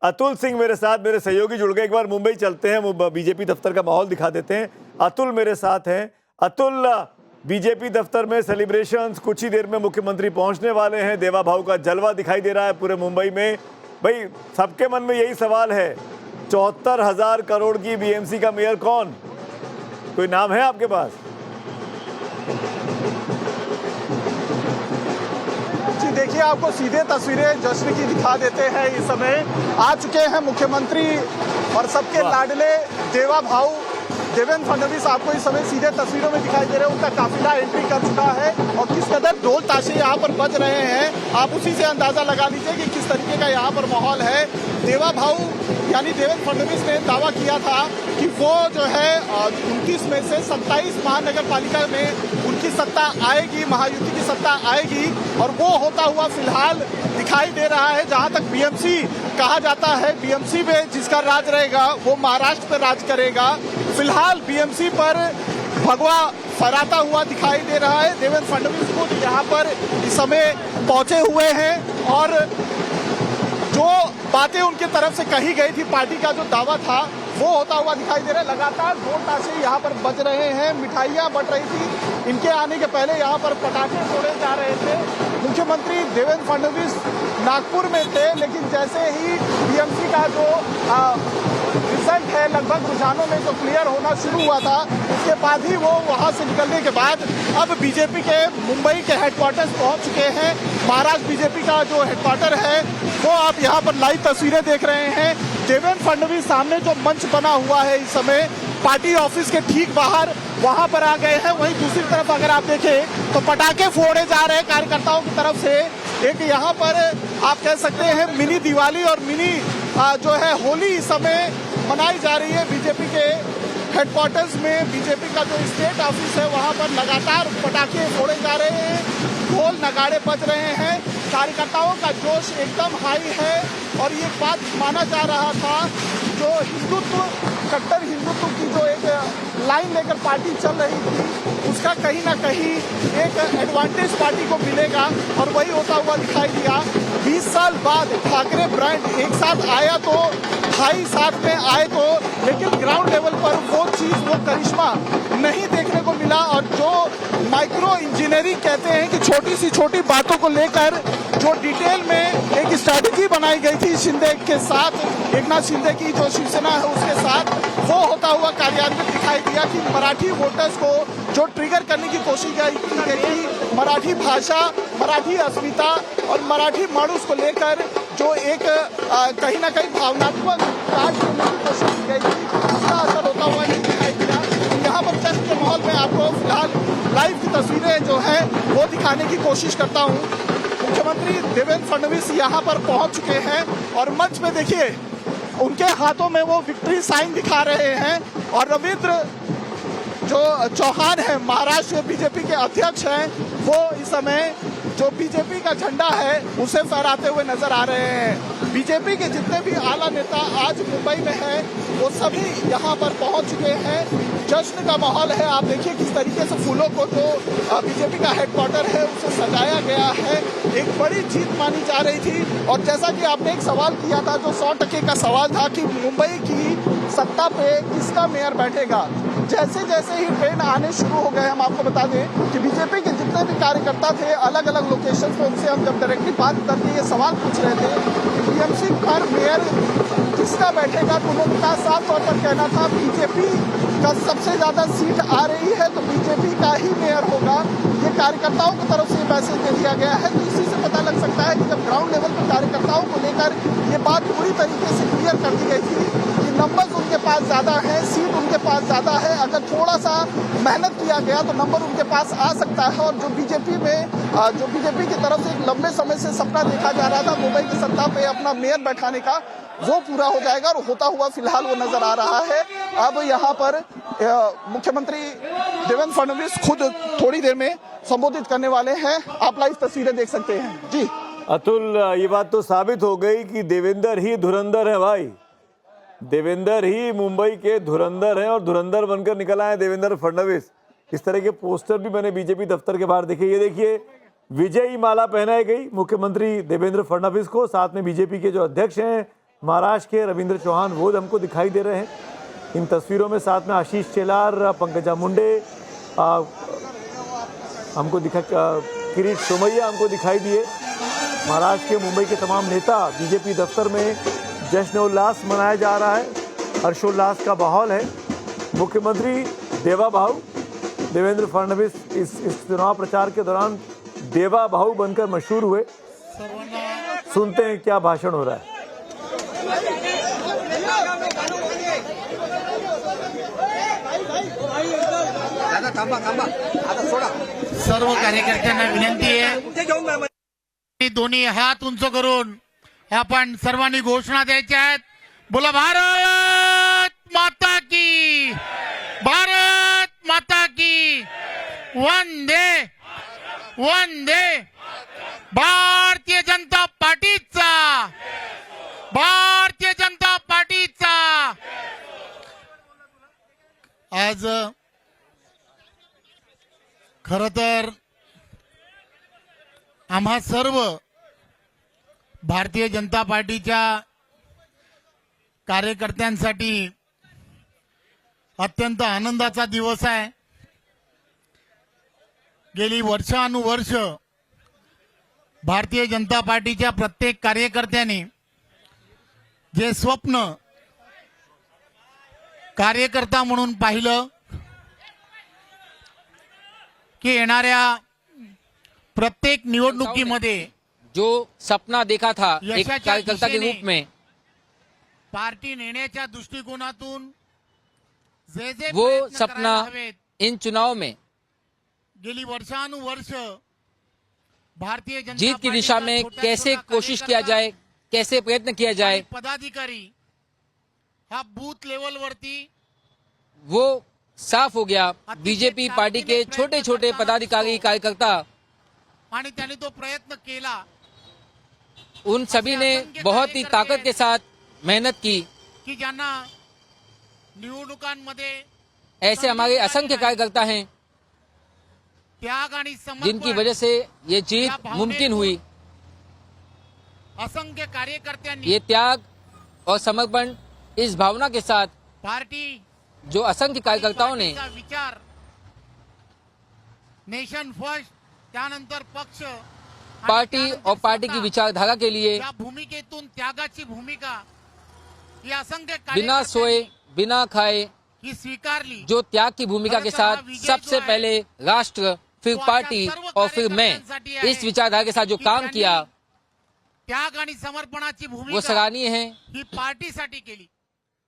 अतुल सिंह मेरे साथ, मेरे सहयोगी जुड़ गए। एक बार मुंबई चलते हैं, वो बीजेपी दफ्तर का माहौल दिखा देते हैं। अतुल मेरे साथ हैं। अतुल, बीजेपी दफ्तर में सेलिब्रेशंस, कुछ ही देर में मुख्यमंत्री पहुंचने वाले हैं। देवा भाऊ का जलवा दिखाई दे रहा है पूरे मुंबई में। भाई, सबके मन में यही सवाल है, 74,000 करोड़ की बीएमसी का मेयर कौन? कोई नाम है आपके पास? जी देखिए, आपको सीधे तस्वीरें जश्न की दिखा देते हैं। इस समय आ चुके हैं मुख्यमंत्री और सबके लाडले देवा भाऊ देवेंद्र फडणवीस। आपको इस समय सीधे तस्वीरों में दिखाई दे रहे हैं। उनका काफिला एंट्री कर चुका है और किस कदर ढोल ताशे यहाँ पर बज रहे हैं, आप उसी से अंदाजा लगा लीजिए कि किस तरीके का यहाँ पर माहौल है। देवा भाऊ यानी देवेंद्र फडणवीस ने दावा किया था कि वो जो है 29 में से 27 महानगर पालिका में उनकी सत्ता आएगी, महायुति की सत्ता आएगी, और वो होता हुआ फिलहाल दिखाई दे रहा है। जहां तक बीएमसी कहा जाता है, बीएमसी में जिसका राज रहेगा वो महाराष्ट्र पर राज करेगा। फिलहाल बीएमसी पर भगवा फहराता हुआ दिखाई दे रहा है। देवेंद्र फडणवीस खुद यहाँ पर इस समय पहुंचे हुए हैं और जो बातें उनकी तरफ से कही गई थी, पार्टी का जो दावा था, वो होता हुआ दिखाई दे रहा है। लगातार ढोल ताशे यहाँ पर बज रहे हैं, मिठाइयाँ बट रही थी। इनके आने के पहले यहाँ पर पटाखे फोड़े जा रहे थे। मुख्यमंत्री देवेंद्र फडणवीस नागपुर में थे, लेकिन जैसे ही बीएमसी का जो रिजल्ट है, लगभग रुझानों में जो क्लियर होना शुरू हुआ था, उसके बाद ही वो वहां से निकलने के बाद अब बीजेपी के मुंबई के हेडक्वार्टर्स पहुंच चुके हैं। महाराष्ट्र बीजेपी का जो हेडक्वार्टर है वो आप यहाँ पर लाइव तस्वीरें देख रहे हैं। देवेंद्र फडणवीस सामने जो मंच बना हुआ है इस समय पार्टी ऑफिस के ठीक बाहर, वहां पर आ गए हैं। वहीं दूसरी तरफ अगर आप देखें तो पटाखे फोड़े जा रहे हैं कार्यकर्ताओं की तरफ से। एक यहाँ पर आप कह सकते हैं मिनी दिवाली और मिनी जो है होली इस समय मनाई जा रही है बीजेपी के हेडक्वार्टर्स में। बीजेपी का जो स्टेट ऑफिस है वहां पर लगातार पटाखे फोड़े जा रहे हैं, ढोल नगाड़े बज रहे हैं। कार्यकर्ताओं का जोश एकदम हाई है और ये बात माना जा रहा था, जो हिंदुत्व, कट्टर हिंदुत्व की जो एक लाइन लेकर पार्टी चल रही थी, उसका कहीं ना कहीं एक एडवांटेज पार्टी को मिलेगा और वही होता हुआ दिखाई दिया। 20 साल बाद ठाकरे ब्रांड एक साथ आया तो भाई साथ में आए तो, लेकिन ग्राउंड लेवल पर वो चीज़, वो करिश्मा नहीं देखने को मिला। और जो माइक्रो इंजीनियरिंग कहते हैं कि छोटी सी छोटी बातों को लेकर जो डिटेल में एक स्ट्रैटेजी बनाई गई थी शिंदे के साथ, एकनाथ शिंदे की जो शिवसेना है उसके साथ, वो होता हुआ कार्यान्वित दिखाई दिया कि मराठी वोटर्स को जो ट्रिगर करने की कोशिश की गई थी, मराठी भाषा, मराठी अस्मिता और मराठी माणूस को लेकर जो एक कहीं ना कहीं भावनात्मक कार्य करने की कोशिश की गई थी, उसका असर होता हुआ नहीं दिखाई दिया। यहाँ पर जश्न के माहौल में आपको फिलहाल लाइव की तस्वीरें जो है वो दिखाने की कोशिश करता हूँ। मुख्यमंत्री देवेंद्र फडणवीस यहाँ पर पहुँच चुके हैं और मंच में देखिए उनके हाथों में वो विक्ट्री साइन दिखा रहे हैं। और रविंद्र जो चौहान है, महाराष्ट्र बीजेपी के अध्यक्ष हैं, वो इस समय जो बीजेपी का झंडा है उसे फहराते हुए नजर आ रहे हैं। बीजेपी के जितने भी आला नेता आज मुंबई में हैं, वो सभी यहाँ पर पहुँच चुके हैं। जश्न का माहौल है। आप देखिए किस तरीके से फूलों को जो बीजेपी का हेडक्वार्टर है उसे सजाया गया है। एक बड़ी जीत मानी जा रही थी। और जैसा कि आपने एक सवाल किया था, जो 100% का सवाल था कि मुंबई की सत्ता पे किसका मेयर बैठेगा, जैसे जैसे ही ट्रेन आने शुरू हो गए, हम आपको बता दें कि बीजेपी के जितने भी कार्यकर्ता थे अलग अलग लोकेशन पे, उनसे हम जब डायरेक्टली बात करके ये सवाल पूछ रहे थे कि बीएमसी पर मेयर किसका बैठेगा, तो उनका साफ तौर पर कहना था बीजेपी का सबसे ज़्यादा सीट आ रही है तो बीजेपी का ही मेयर होगा। ये कार्यकर्ताओं की तरफ से मैसेज दे दिया गया है। तो इसी से पता लग सकता है कि जब ग्राउंड लेवल पर कार्यकर्ताओं को लेकर ये बात पूरी तरीके से क्लियर कर दी गई थी कि नंबर्स उनके पास ज़्यादा है, सीट उनके पास ज़्यादा है, अगर थोड़ा सा मेहनत किया गया तो नंबर उनके पास आ सकता है। और जो बीजेपी की तरफ से एक लंबे समय से सपना देखा जा रहा था मुंबई की सत्ता पे अपना मेयर बैठाने का, वो पूरा हो जाएगा और होता हुआ फिलहाल वो नजर आ रहा है। अब यहाँ पर मुख्यमंत्री देवेंद्र फडणवीस खुद थोड़ी देर में संबोधित करने वाले हैं। आप लाइव तस्वीरें देख सकते हैं। जी अतुल, ये बात तो साबित हो गई कि देवेंद्र ही धुरंधर है भाई। देवेंद्र ही मुंबई के धुरंधर हैं और धुरंधर बनकर निकल आए देवेंद्र फडणवीस। इस तरह के पोस्टर भी मैंने बीजेपी दफ्तर के बाहर देखे। ये देखिए, विजयी माला पहनाई गई मुख्यमंत्री देवेंद्र फडणवीस को, साथ में बीजेपी के जो अध्यक्ष हैं महाराष्ट्र के रविंद्र चौहान वो हमको दिखाई दे रहे हैं इन तस्वीरों में, साथ में आशीष शेलार, पंकजा मुंडे, हमको किरीट सोमैया हमको दिखाई दिए। महाराष्ट्र के मुंबई के तमाम नेता, बीजेपी दफ्तर में जश्न उल्लास मनाया जा रहा है, हर्षोल्लास का माहौल है। मुख्यमंत्री देवा भाऊ देवेंद्र फडणवीस इस चुनाव प्रचार के दौरान देवा भाऊ बनकर मशहूर हुए। सुनते हैं क्या भाषण हो रहा है। सर्व कार्यकर्त्यांना विनंती आहे, दोन्ही हात उंच करून आपण सर्वांनी घोषणा द्यायच्या आहेत। बोला भारत माता की, भारत माता की, वंदे वंदे। भारतीय जनता पार्टीचा, भारतीय जनता पार्टीचा आज खरं तर आम्हा सर्व भारतीय जनता पार्टीच्या कार्यकर्त्यांसाठी अत्यंत आनंदाचा दिवस आहे। गेली वर्षानुवर्ष भारतीय जनता पार्टीच्या प्रत्येक कार्यकर्त्याने जे स्वप्न कार्यकर्ता म्हणून पाहिलं की येणाऱ्या प्रत्येक निवडणुकीमध्ये जो सपना देखा था एक यशाच्या कार्यकर्ता के दिशेने रूप में, पार्टी नेण्याच्या दृष्टिकोनातून जे जे वो प्रयत्न सपना करायला हवेत, इन चुनाव में गेली वर्षानुवर्ष भारतीय जनता जीत की दिशा पार्टीचा में छोटा कैसे छोटा कोशिश किया कार्यकर्ता जाए, कैसे प्रयत्न किया जाए, आणि पदाधिकारी हा बूथ लेवल वरती वो साफ हो गया। बीजेपी पार्टी के छोटे छोटे पदाधिकारी कार्यकर्ता, आणि त्यांनी तो प्रयत्न केला उन सभी ने बहुत ही ताकत के साथ मेहनत की। की ज्यांना निवडणुकांमध्ये ऐसे हमारे असंख्य कार्यकर्ता हैं त्याग आणि जिनकी समर्पण, वजह से ये जीत मुमकिन हुई। असंख्य कार्यकर्त्यांनी ये त्याग और समर्पण, इस भावना के साथ पार्टी जो असंख्य कार्यकर्ताओं ने पार्टीचा विचार, नेशन फर्स्ट, त्यानंतर पक्ष आणि पार्टी त्यानंतर और पार्टी की सत्ता, विचारधारा के लिए या भूमिकेतून त्यागाची भूमिका या असंख्य बिना सोए बिना खाए ही स्वीकारली। जो त्याग की भूमिका के साथ सबसे पहले राष्ट्र, फिर पार्टी और फिर मैं, इस विचारधारा के साथ जो काम किया त्याग आणि समर्पणाची वो भूमिका सराहनीय है। ही पार्टीसाठी केली।